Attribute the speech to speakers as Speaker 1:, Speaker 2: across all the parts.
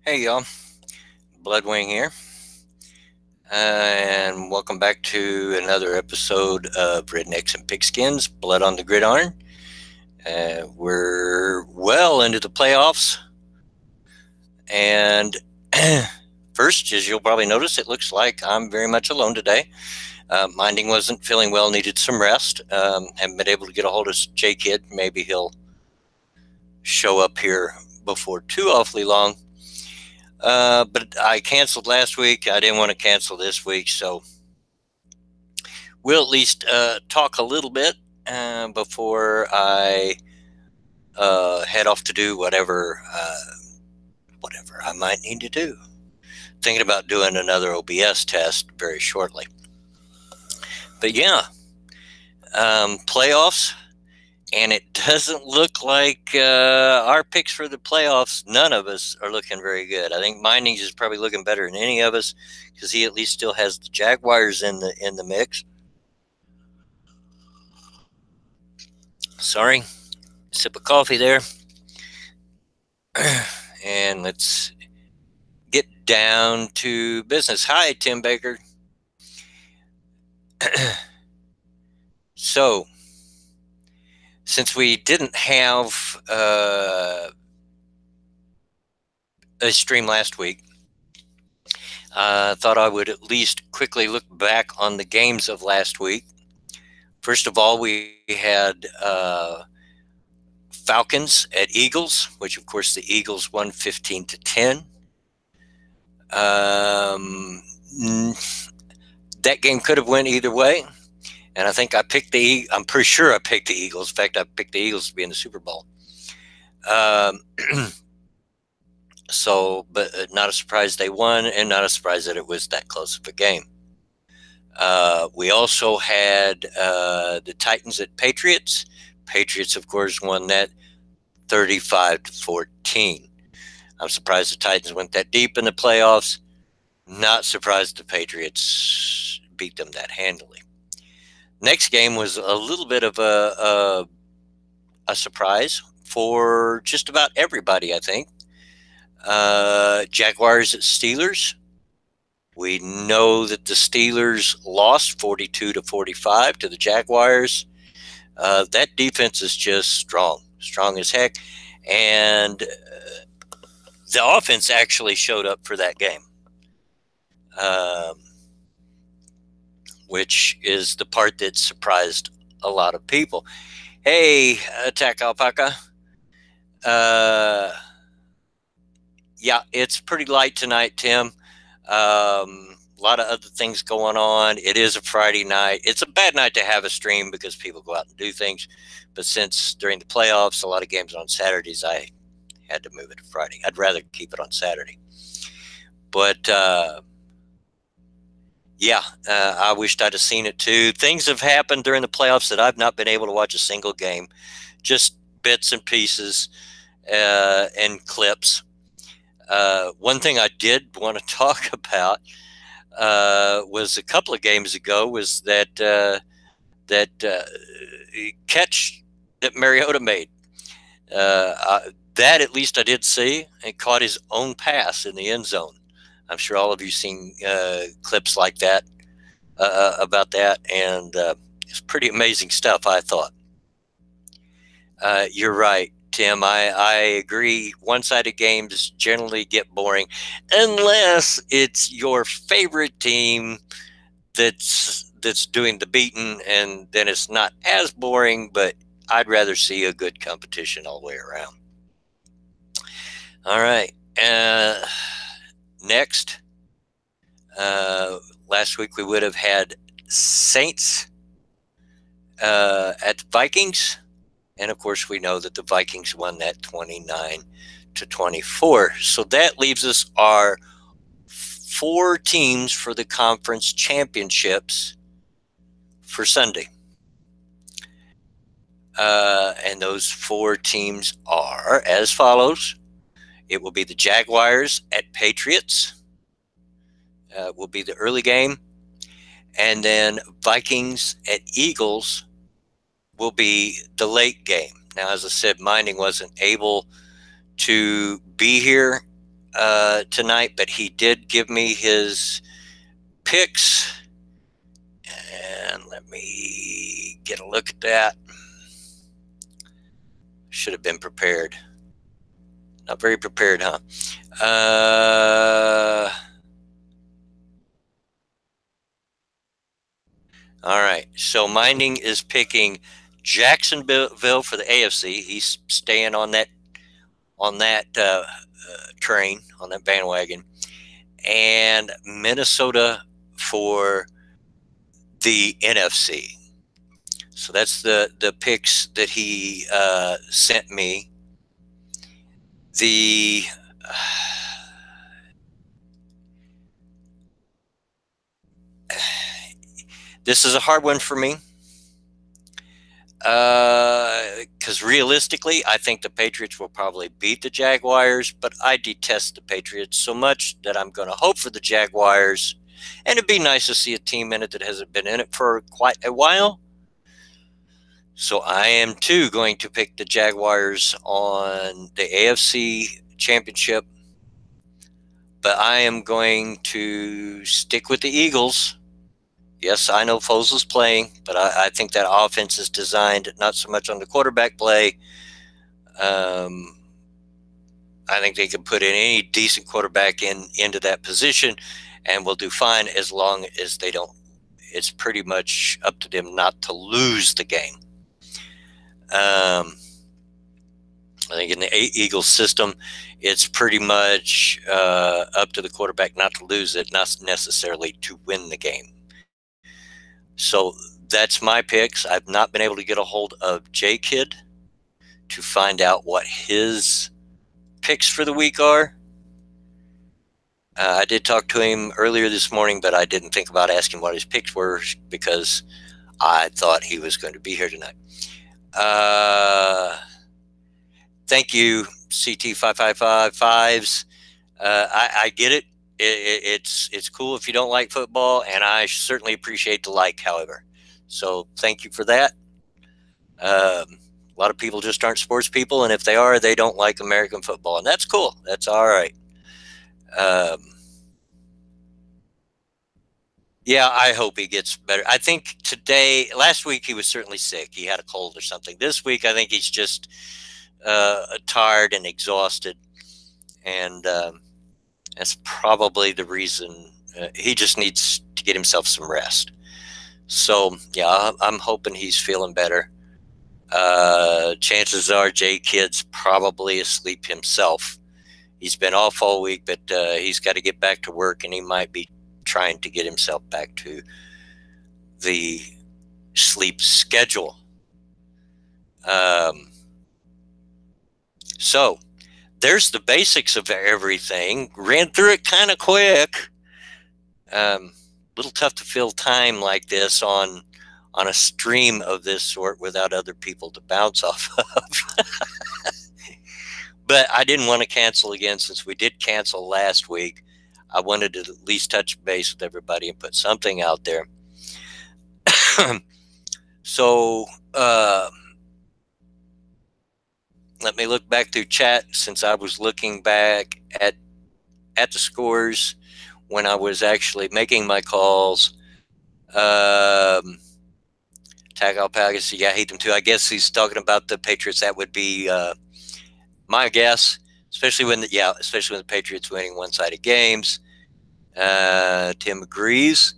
Speaker 1: Hey y'all, Bloodwing here, and welcome back to another episode of Rednecks and Pigskins, Blood on the Gridiron. We're well into the playoffs, and first, as you'll probably notice, it looks like I'm very much alone today. Minding wasn't feeling well, needed some rest. Haven't been able to get a hold of J-Kid. Maybe he'll show up here before too awfully long. But I canceled last week. I didn't want to cancel this week, so we'll at least talk a little bit before I head off to do whatever I might need to do. Thinking about doing another OBS test very shortly. But yeah, playoffs, and it doesn't look like our picks for the playoffs, none of us are looking very good. I think Mindings is probably looking better than any of us because he at least still has the Jaguars in the mix. Sorry, sip of coffee there. And let's get down to business. Hi, Tim Baker. So, since we didn't have a stream last week, I thought I would at least quickly look back on the games of last week. First of all, we had Falcons at Eagles, which of course the Eagles won 15-10. That game could have went either way, and I think I'm pretty sure I picked the Eagles. In fact, I picked the Eagles to be in the Super Bowl. So, but not a surprise they won, and not a surprise that it was that close of a game. We also had the Titans at Patriots. Patriots, of course, won that 35-14. I'm surprised the Titans went that deep in the playoffs. Not surprised the Patriots beat them that handily. Next game was a little bit of a surprise for just about everybody, I think. Jaguars at Steelers. We know that the Steelers lost 42-45 to the Jaguars. That defense is just strong as heck. And the offense actually showed up for that game, which is the part that surprised a lot of people. Hey, Attack Alpaca. Yeah, it's pretty light tonight, Tim. A lot of other things going on. It is a Friday night. It's a bad night to have a stream because people go out and do things. But since during the playoffs, a lot of games on Saturdays, I had to move it to Friday. I'd rather keep it on Saturday. But yeah, I wished I'd have seen it too. Things have happened during the playoffs that I've not been able to watch a single game. Just bits and pieces and clips. One thing I did want to talk about was a couple of games ago was that catch that Mariota made. That at least I did see, and caught his own pass in the end zone. I'm sure all of you seen clips like that about that, and it's pretty amazing stuff, I thought. You're right, Tim. I agree. One-sided games generally get boring unless it's your favorite team that's doing the beating, and then it's not as boring, but I'd rather see a good competition all the way around. All right. Next, last week we would have had Saints at Vikings. And of course, we know that the Vikings won that 29-24. So that leaves us our 4 teams for the conference championships for Sunday. And those 4 teams are as follows. It will be the Jaguars at Patriots. Will be the early game. And then Vikings at Eagles will be the late game. Now, as I said, Minding wasn't able to be here tonight, but he did give me his picks. And let me get a look at that. Should have been prepared. Not very prepared, huh? All right. So Minding is picking Jacksonville for the AFC. He's staying on that train, on that bandwagon, and Minnesota for the NFC. So that's the picks that he sent me. The this is a hard one for me because realistically, I think the Patriots will probably beat the Jaguars, but I detest the Patriots so much that I'm going to hope for the Jaguars. And it'd be nice to see a team in it that hasn't been in it for quite a while. So I am too going to pick the Jaguars on the AFC Championship, but I am going to stick with the Eagles. Yes, I know Foles is playing, but I think that offense is designed not so much on the quarterback play. I think they can put in any decent quarterback into that position, and will do fine as long as they don't. It's pretty much up to them not to lose the game. I think in the Eagles system, it's pretty much up to the quarterback not to lose it, not necessarily to win the game. So that's my picks. I've not been able to get a hold of J-Kid to find out what his picks for the week are. I did talk to him earlier this morning, but I didn't think about asking what his picks were because I thought he was going to be here tonight. Thank you, CT5555s. I get it. It's cool if you don't like football, and I certainly appreciate the like, however. So thank you for that. A lot of people just aren't sports people, and if they are, they don't like American football, and that's cool. That's all right. Yeah, I hope he gets better. I think last week he was certainly sick. He had a cold or something. This week, I think he's just tired and exhausted, and that's probably the reason. He just needs to get himself some rest. So yeah, I'm hoping he's feeling better. Chances are J-Kid's probably asleep himself. He's been off all week, but he's got to get back to work, and he might be trying to get himself back to the sleep schedule. So there's the basics of everything. Ran through it kind of quick. Little tough to fill time like this on a stream of this sort without other people to bounce off of. But I didn't want to cancel again since we did cancel last week. I wanted to at least touch base with everybody and put something out there. So let me look back through chat since I was looking back at the scores when I was actually making my calls. Tag Alpaca, yeah, I hate them too. I guess he's talking about the Patriots. That would be my guess, especially when the Patriots winning one-sided games. Tim agrees.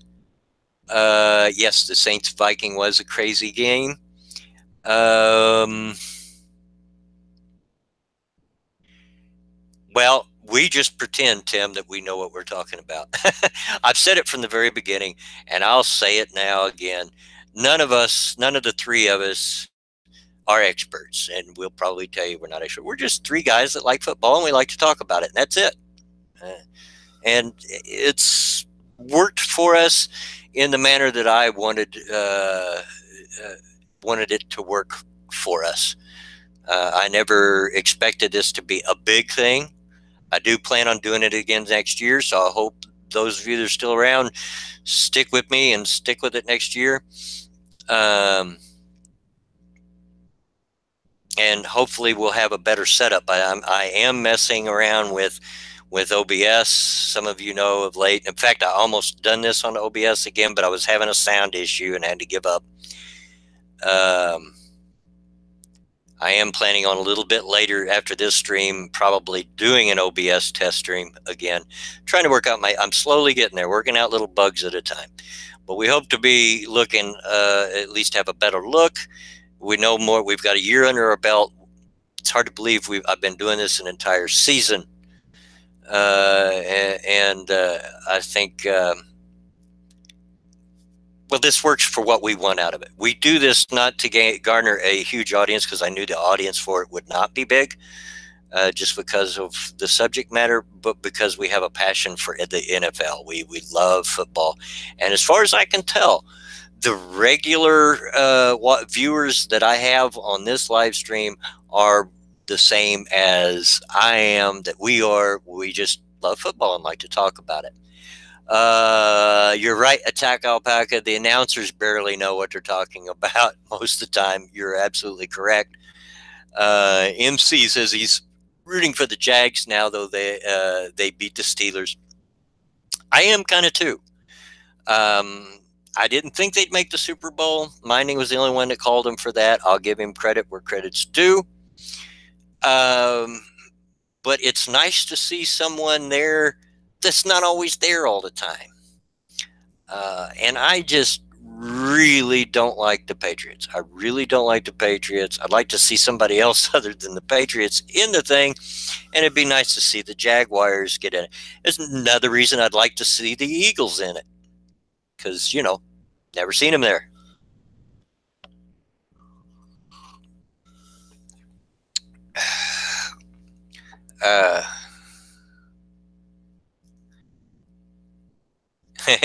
Speaker 1: Yes, the Saints Viking was a crazy game. Well, we just pretend, Tim, that we know what we're talking about. I've said it from the very beginning, and I'll say it now again. None of the three of us are experts, and we'll probably tell you we're not experts. We're just three guys that like football, and we like to talk about it, and that's it. And it's worked for us in the manner that I wanted it to work for us. I never expected this to be a big thing. I do plan on doing it again next year, so I hope those of you that are still around stick with me and stick with it next year. And hopefully we'll have a better setup. I am messing around with with OBS. Some of you know of late. In fact, I almost done this on OBS again, but I was having a sound issue and had to give up. I am planning on a little bit later after this stream, probably doing an OBS test stream again, trying to work out I'm slowly getting there, working out little bugs at a time. But we hope to be looking, at least have a better look. We know more. We've got a year under our belt. It's hard to believe I've been doing this an entire season. I think, well, this works for what we want out of it. We do this not to garner a huge audience, because I knew the audience for it would not be big, just because of the subject matter, but because we have a passion for the NFL. We love football. And as far as I can tell, the regular viewers that I have on this live stream are the same as I am, that we are. We just love football and like to talk about it. You're right, Attack Alpaca. The announcers barely know what they're talking about most of the time. You're absolutely correct. MC says he's rooting for the Jags now, though they beat the Steelers. I am kind of too. I didn't think they'd make the Super Bowl. Mining was the only one that called him for that. I'll give him credit where credit's due. But it's nice to see someone there that's not always there all the time. And I just really don't like the Patriots. I really don't like the Patriots. I'd like to see somebody else other than the Patriots in the thing. And it'd be nice to see the Jaguars get in it. There's another reason I'd like to see the Eagles in it, because, you know, never seen them there.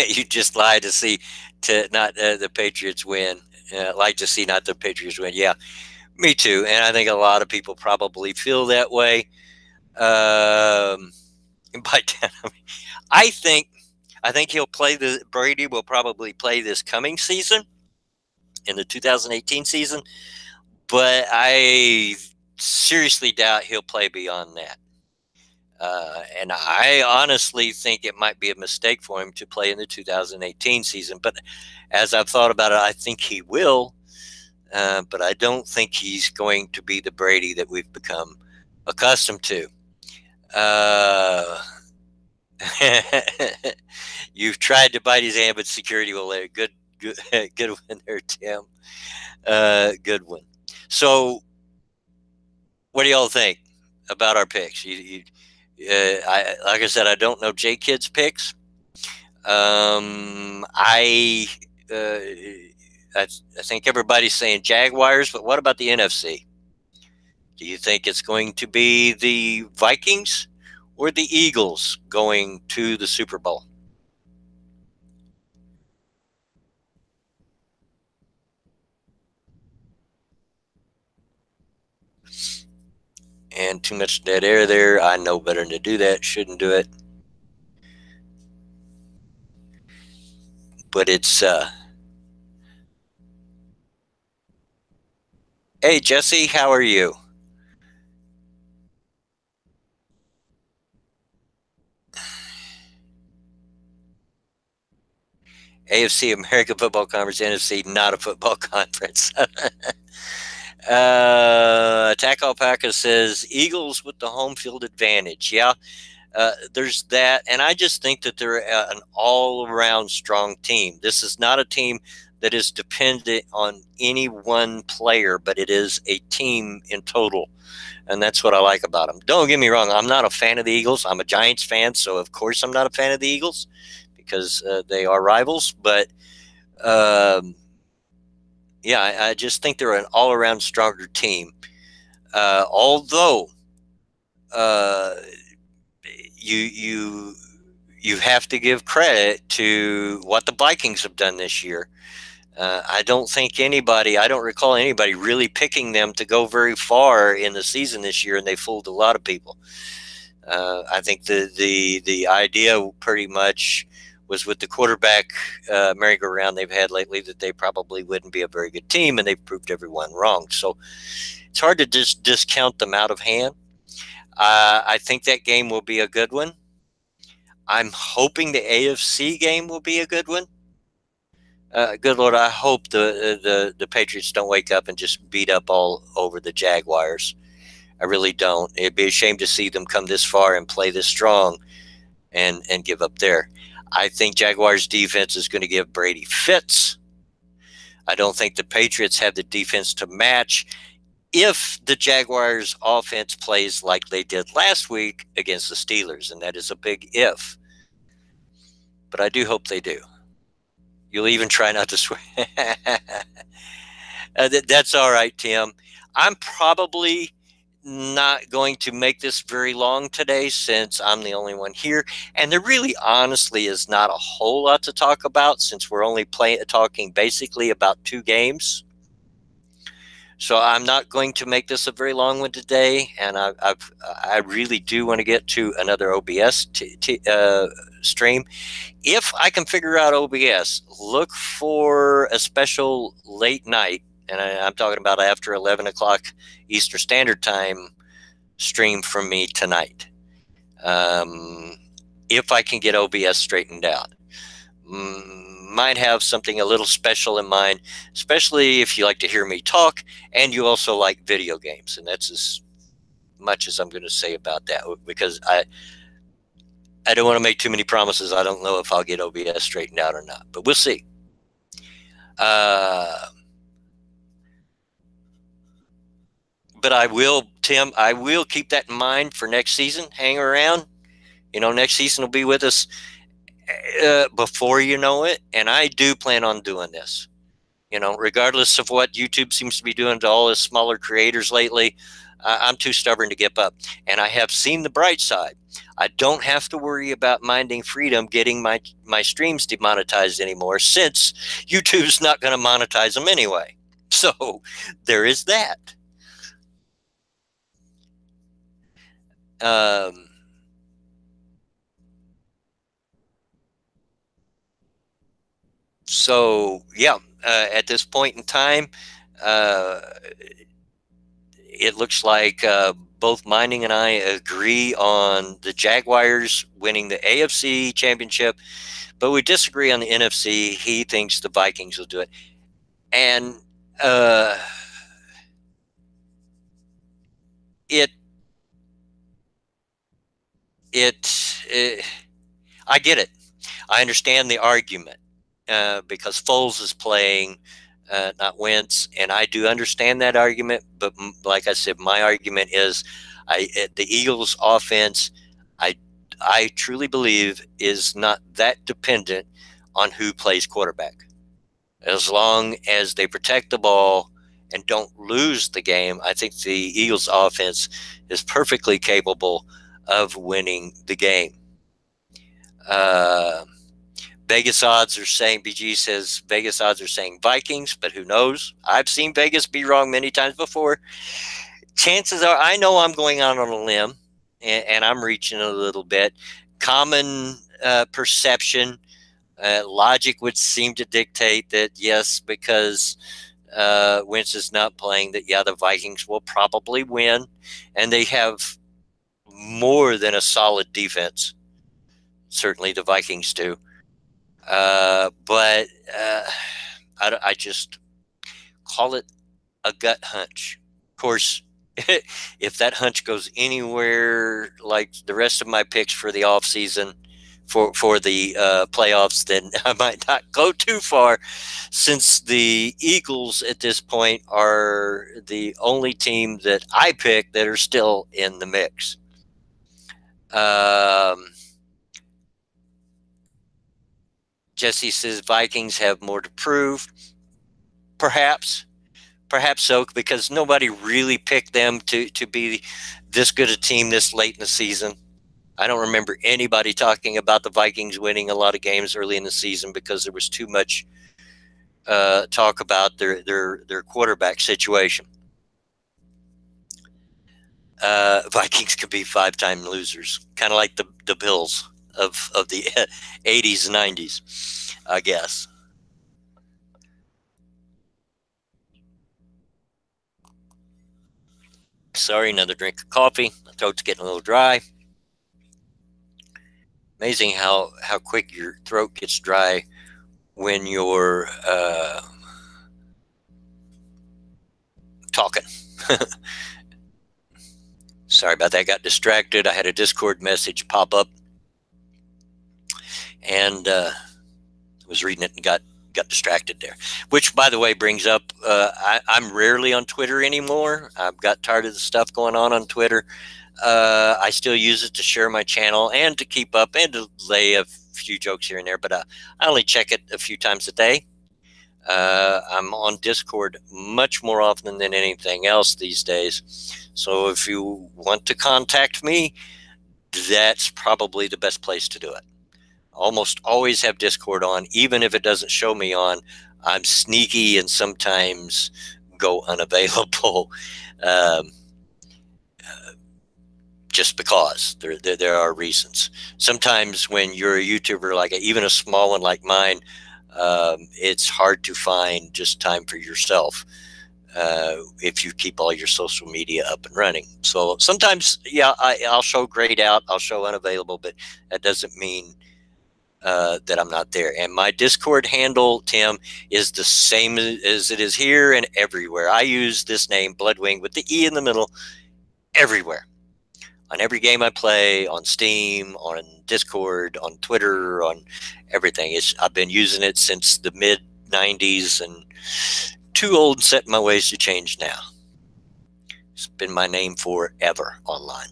Speaker 1: You just lie to see not the Patriots win. Like to see not the Patriots win. Yeah, me too. And I think a lot of people probably feel that way. By I think he'll play Brady will probably play this coming season, in the 2018 season, but I seriously doubt he'll play beyond that. And I honestly think it might be a mistake for him to play in the 2018 season. But as I've thought about it, I think he will. But I don't think he's going to be the Brady that we've become accustomed to. You've tried to bite his hand, but security will let it. Good one there, Tim. Good one. So, what do y'all think about our picks? Like I said, I don't know J Kid's picks. I think everybody's saying Jaguars, but what about the NFC? Do you think it's going to be the Vikings or the Eagles going to the Super Bowl? And too much dead air there. I know better than to do that. Shouldn't do it. But it's hey Jesse, how are you? AFC, American Football Conference. NFC, not a football conference. Attack Alpaca says Eagles with the home field advantage. Yeah, there's that. And I just think that they're an all-around strong team. This is not a team that is dependent on any one player, but it is a team in total. And that's what I like about them. Don't get me wrong. I'm not a fan of the Eagles. I'm a Giants fan, so of course I'm not a fan of the Eagles, because they are rivals. But yeah, I just think they're an all-around stronger team. Although you have to give credit to what the Vikings have done this year. I don't recall anybody really picking them to go very far in the season this year, and they fooled a lot of people. I think the idea pretty much was, with the quarterback merry-go-round they've had lately, that they probably wouldn't be a very good team, and they've proved everyone wrong. So it's hard to just discount them out of hand. I think that game will be a good one. I'm hoping the AFC game will be a good one. Good Lord, I hope the Patriots don't wake up and just beat up all over the Jaguars. I really don't. It'd be a shame to see them come this far and play this strong and give up there. I think Jaguars defense is going to give Brady fits. I don't think the Patriots have the defense to match if the Jaguars offense plays like they did last week against the Steelers, and that is a big if. But I do hope they do. You'll even try not to swear. That's all right, Tim. I'm probably not going to make this very long today since I'm the only one here. And there really honestly is not a whole lot to talk about since we're only talking basically about 2 games. So I'm not going to make this a very long one today. And I really do want to get to another OBS stream. If I can figure out OBS, look for a special late night, and I'm talking about after 11 o'clock Eastern Standard Time stream from me tonight. If I can get OBS straightened out. Might have something a little special in mind, especially if you like to hear me talk and you also like video games. And that's as much as I'm going to say about that, because I don't want to make too many promises. I don't know if I'll get OBS straightened out or not, but we'll see. But I will, Tim, I will keep that in mind for next season. Hang around. You know, next season will be with us before you know it. And I do plan on doing this. You know, regardless of what YouTube seems to be doing to all the smaller creators lately, I'm too stubborn to give up. And I have seen the bright side. I don't have to worry about Minding Freedom getting my streams demonetized anymore, since YouTube's not going to monetize them anyway. So there is that. So yeah, at this point in time, it looks like both Minding and I agree on the Jaguars winning the AFC championship, but we disagree on the NFC. He thinks the Vikings will do it. And I get it. I understand the argument because Foles is playing, not Wentz, and I do understand that argument. But like I said, my argument is the Eagles' offense, I truly believe, is not that dependent on who plays quarterback. As long as they protect the ball and don't lose the game, I think the Eagles' offense is perfectly capable of winning the game. Vegas odds are saying, BG says Vegas odds are saying Vikings, but who knows? I've seen Vegas be wrong many times before. Chances are, I know I'm going out on a limb, and I'm reaching a little bit. Common perception, logic would seem to dictate that, yes, because Wentz is not playing, that, yeah, the Vikings will probably win, and they have more than a solid defense. Certainly the Vikings do. But I just call it a gut hunch. Of course, if that hunch goes anywhere like the rest of my picks for the offseason for the playoffs, then I might not go too far, since the Eagles at this point are the only team that I pick that are still in the mix. Jesse says Vikings have more to prove. Perhaps so, because nobody really picked them to be this good a team this late in the season. I don't remember anybody talking about the Vikings winning a lot of games early in the season because there was too much talk about their quarterback situation. Vikings could be 5-time losers, kind of like the Bills of the 80s and 90s, I guess. Sorry, another drink of coffee. My throat's getting a little dry. Amazing how quick your throat gets dry when you're talking. Sorry about that. Got distracted. I had a Discord message pop up, and was reading it and got distracted there. Which, by the way, brings up I'm rarely on Twitter anymore. I've got tired of the stuff going on Twitter. I still use it to share my channel and to keep up and to lay a few jokes here and there, but I only check it a few times a day. I'm on Discord much more often than anything else these days. So if you want to contact me, that's probably the best place to do it. Almost always have Discord on, even if it doesn't show me on. I'm sneaky and sometimes go unavailable. Just because there are reasons. Sometimes when you're a YouTuber, like even a small one like mine, it's hard to find just time for yourself if you keep all your social media up and running. So sometimes, yeah, I'll show grayed out, I'll show unavailable, but that doesn't mean that I'm not there. And my Discord handle, Tim, is the same as it is here and everywhere. I use this name, Bloodwing, with the E in the middle, everywhere. On every game I play, on Steam, on Discord, on Twitter, on everything. I've been using it since the mid-90s and too old set in my ways to change now. It's been my name forever online.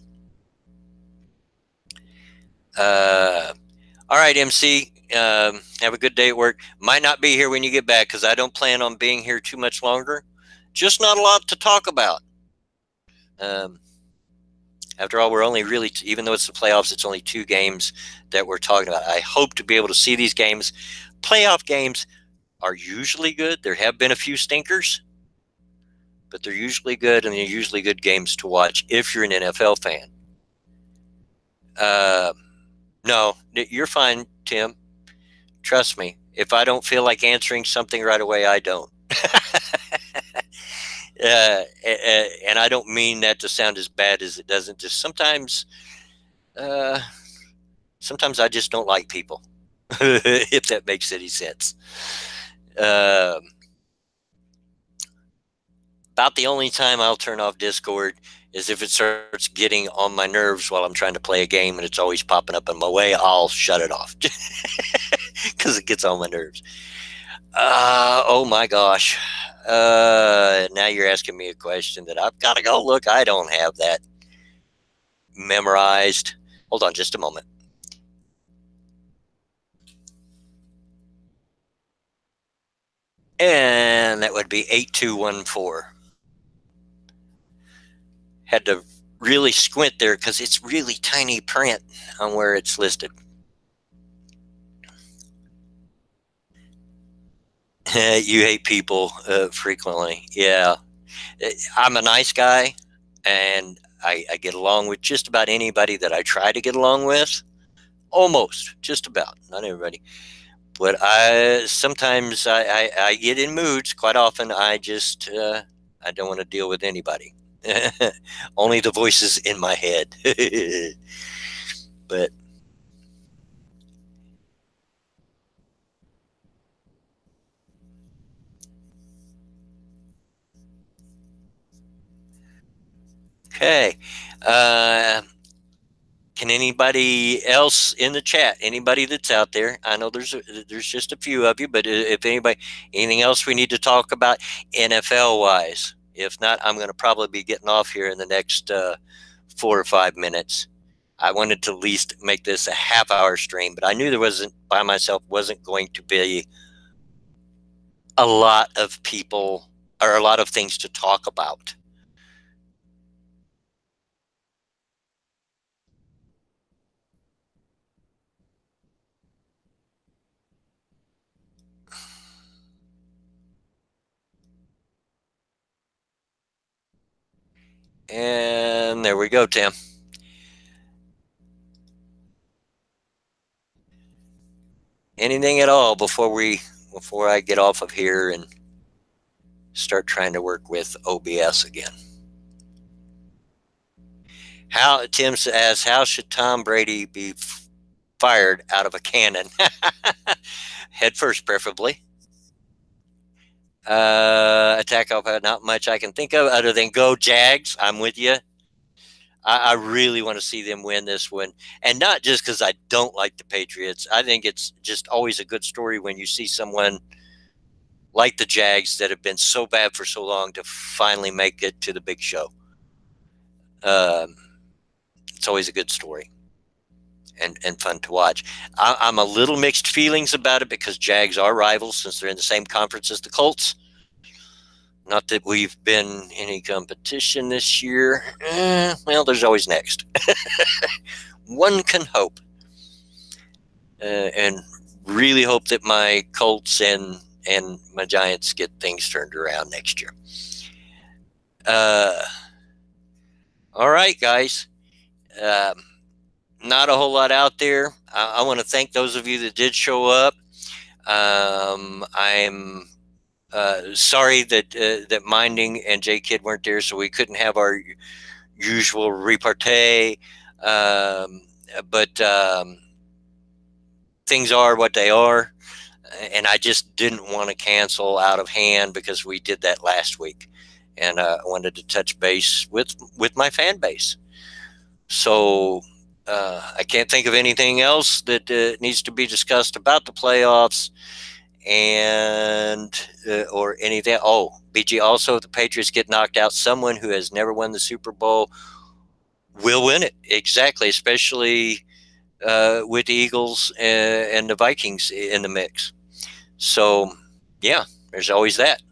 Speaker 1: All right, MC, have a good day at work. Might not be here when you get back because I don't plan on being here too much longer. Just not a lot to talk about. After all, we're only really, even though it's the playoffs, it's only 2 games that we're talking about. I hope to be able to see these games. Playoff games are usually good. There have been a few stinkers, but they're usually good, and they're usually good games to watch if you're an NFL fan. No, you're fine, Tim. Trust me. If I don't feel like answering something right away, I don't. And I don't mean that to sound as bad as it doesn't. Just sometimes I just don't like people, if that makes any sense. About the only time I'll turn off Discord is if it starts getting on my nerves while I'm trying to play a game and it's always popping up in my way. I'll shut it off because it gets on my nerves. Oh my gosh. Now you're asking me a question that I've got to go look. I don't have that memorized. Hold on just a moment. And that would be 8214. Had to really squint there because it's really tiny print on where it's listed. You hate people frequently. Yeah. I'm a nice guy, and I get along with just about anybody that I try to get along with. Almost, just about, not everybody. But sometimes I get in moods. Quite often I just I don't want to deal with anybody. Only the voices in my head. But okay. Can anybody else in the chat, anybody that's out there, I know there's just a few of you, but if anybody, anything else we need to talk about NFL wise? If not, I'm going to probably be getting off here in the next 4 or 5 minutes. I wanted to at least make this a half-hour stream, but I knew there wasn't, by myself, wasn't going to be a lot of people or a lot of things to talk about. And there we go, Tim. Anything at all before I get off of here and start trying to work with OBS again? How Tim asks, how should Tom Brady be fired out of a cannon? Head first, preferably. Attack off. Not much I can think of other than go Jags. I'm with you. I really want to see them win this one, and not just because I don't like the Patriots. I think it's just always a good story when you see someone like the Jags that have been so bad for so long to finally make it to the big show. It's always a good story and fun to watch. I'm a little mixed feelings about it because Jags are rivals since they're in the same conference as the Colts. Not that we've been any competition this year. Well, there's always next. One can hope. And really hope that my Colts and my Giants get things turned around next year. All right, guys. Not a whole lot out there. I want to thank those of you that did show up. I'm sorry that Minding and J Kid weren't there, so we couldn't have our usual repartee. But things are what they are, and I just didn't want to cancel out of hand because we did that last week, and I wanted to touch base with my fan base. So I can't think of anything else that needs to be discussed about the playoffs and or anything. Oh, BG, also, if the Patriots get knocked out, someone who has never won the Super Bowl will win it. Exactly, especially with the Eagles and the Vikings in the mix. So, yeah, there's always that.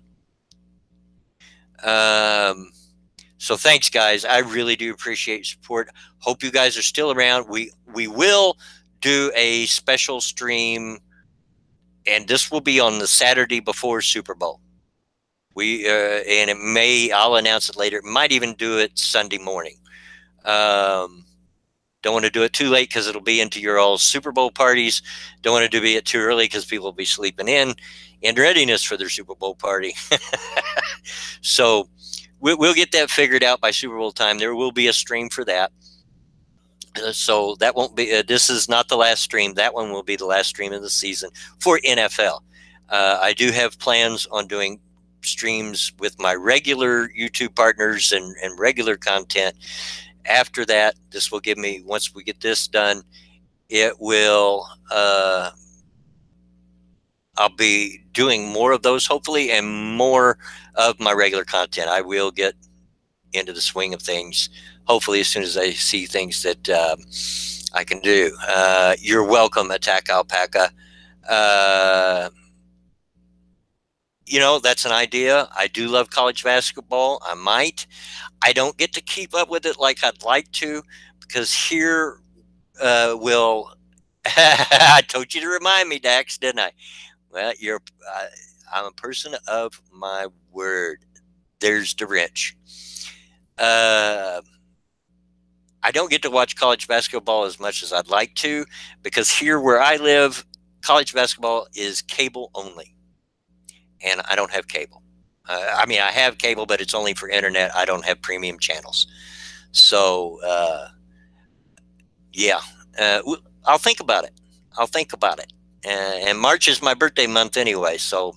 Speaker 1: So thanks, guys. I really do appreciate your support. Hope you guys are still around. We will do a special stream, and this will be on the Saturday before Super Bowl. And it may, I'll announce it later. Might even do it Sunday morning. Don't want to do it too late because it'll be into your all Super Bowl parties. Don't want to do it too early because people will be sleeping in readiness for their Super Bowl party. So we'll get that figured out by Super Bowl time. There will be a stream for that. So that won't be, this is not the last stream. That one will be the last stream of the season for NFL. I do have plans on doing streams with my regular YouTube partners and regular content. After that, this will give me, once we get this done, it will, I'll be doing more of those, hopefully, and more of my regular content. I will get into the swing of things, hopefully, as soon as I see things that I can do. You're welcome, Attack Alpaca. You know, that's an idea. I do love college basketball. I don't get to keep up with it like I'd like to, because here I told you to remind me, Dax, didn't I? Well, I'm a person of my word. There's the wrench. I don't get to watch college basketball as much as I'd like to, because here where I live, college basketball is cable only. And I don't have cable. I mean, I have cable, but it's only for internet. I don't have premium channels. So, yeah, I'll think about it. I'll think about it. And March is my birthday month anyway, so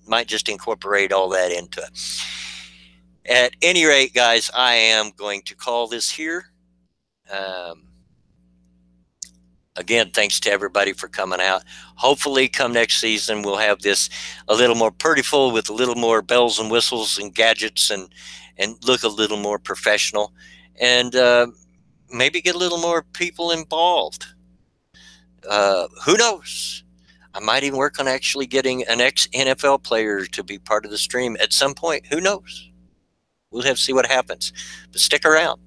Speaker 1: might just incorporate all that into it. At any rate, guys, I am going to call this here. Again, thanks to everybody for coming out. Hopefully, come next season, we'll have this a little more prettyful with a little more bells and whistles and gadgets and look a little more professional, and maybe get a little more people involved. Who knows? I might even work on actually getting an ex-NFL player to be part of the stream at some point. Who knows? We'll have to see what happens. But stick around.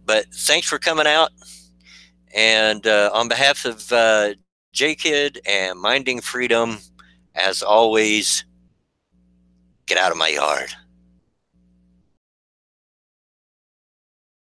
Speaker 1: But thanks for coming out. And on behalf of J-Kid and Minding Freedom, as always, get out of my yard.